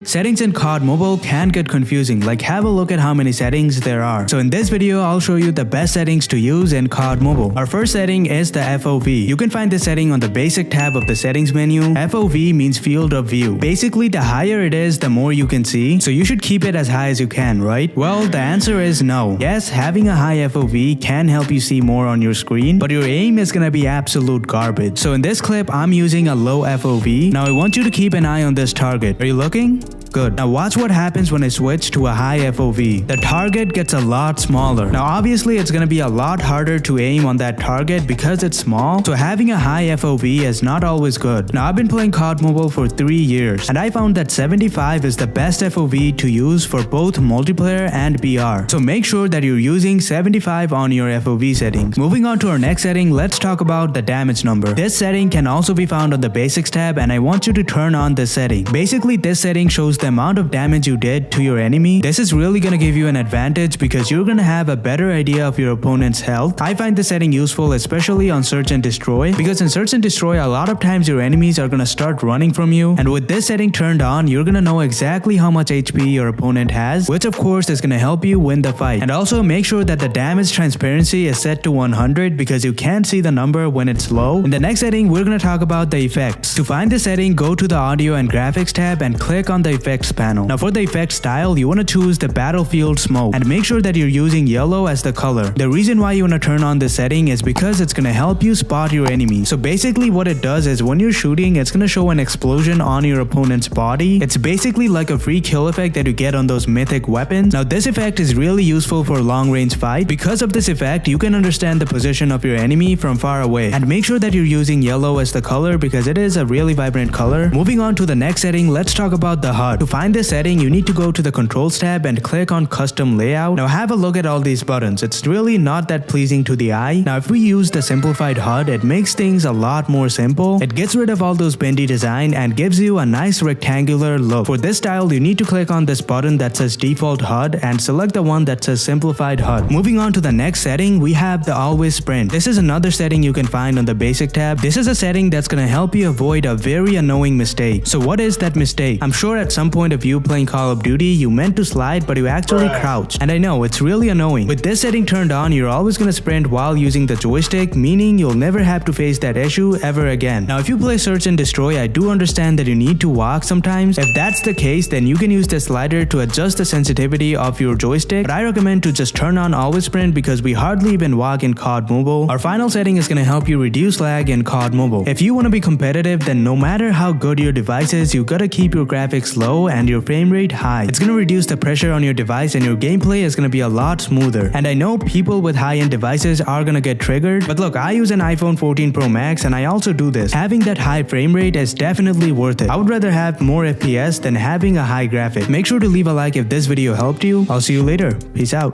Settings in COD Mobile can get confusing, like have a look at how many settings there are. So in this video, I'll show you the best settings to use in COD Mobile. Our first setting is the FOV. You can find this setting on the basic tab of the settings menu. FOV means field of view. Basically, the higher it is, the more you can see. So you should keep it as high as you can, right? Well, the answer is no. Yes, having a high FOV can help you see more on your screen, but your aim is gonna be absolute garbage. So in this clip, I'm using a low FOV. Now I want you to keep an eye on this target. Are you looking? Good. Now watch what happens when I switch to a high FOV. The target gets a lot smaller. Now obviously it's gonna be a lot harder to aim on that target because it's small, so having a high FOV is not always good. Now I've been playing COD Mobile for 3 years, and I found that 75 is the best FOV to use for both multiplayer and BR. So make sure that you're using 75 on your FOV settings. Moving on to our next setting, let's talk about the damage number. This setting can also be found on the basics tab, and I want you to turn on this setting. Basically, this setting shows the amount of damage you did to your enemy. This is really gonna give you an advantage because you're gonna have a better idea of your opponent's health. I find this setting useful especially on search and destroy, because in search and destroy a lot of times your enemies are gonna start running from you, and with this setting turned on, you're gonna know exactly how much HP your opponent has, which of course is gonna help you win the fight. And also make sure that the damage transparency is set to 100 because you can't see the number when it's low. In the next setting, we're gonna talk about the effects. To find this setting, go to the audio and graphics tab and click on the effects panel. Now for the effect style, you want to choose the battlefield smoke and make sure that you're using yellow as the color. The reason why you want to turn on this setting is because it's going to help you spot your enemy. So basically what it does is when you're shooting, it's going to show an explosion on your opponent's body. It's basically like a free kill effect that you get on those mythic weapons. Now this effect is really useful for long range fight. Because of this effect, you can understand the position of your enemy from far away, and make sure that you're using yellow as the color because it is a really vibrant color. Moving on to the next setting, let's talk about the HUD. To find this setting, you need to go to the controls tab and click on custom layout. Now have a look at all these buttons. It's really not that pleasing to the eye. Now if we use the simplified HUD, it makes things a lot more simple. It gets rid of all those bendy design and gives you a nice rectangular look. For this style, you need to click on this button that says default HUD and select the one that says simplified HUD. Moving on to the next setting, we have the always sprint. This is another setting you can find on the basic tab. This is a setting that's going to help you avoid a very annoying mistake. So what is that mistake? I'm sure at some point of you playing Call of Duty, you meant to slide but you actually crouched, and I know it's really annoying. With this setting turned on, you're always gonna sprint while using the joystick, meaning you'll never have to face that issue ever again. Now if you play search and destroy, I do understand that you need to walk sometimes. If that's the case, then you can use the slider to adjust the sensitivity of your joystick, but I recommend to just turn on always sprint because we hardly even walk in COD Mobile. Our final setting is gonna help you reduce lag in COD Mobile. If you want to be competitive, then no matter how good your device is, you gotta keep your graphics low and your frame rate high. It's gonna reduce the pressure on your device and your gameplay is gonna be a lot smoother. And I know people with high-end devices are gonna get triggered, but look, I use an iPhone 14 Pro Max and I also do this. Having that high frame rate is definitely worth it. I would rather have more FPS than having a high graphic. Make sure to leave a like if this video helped you. I'll see you later. Peace out.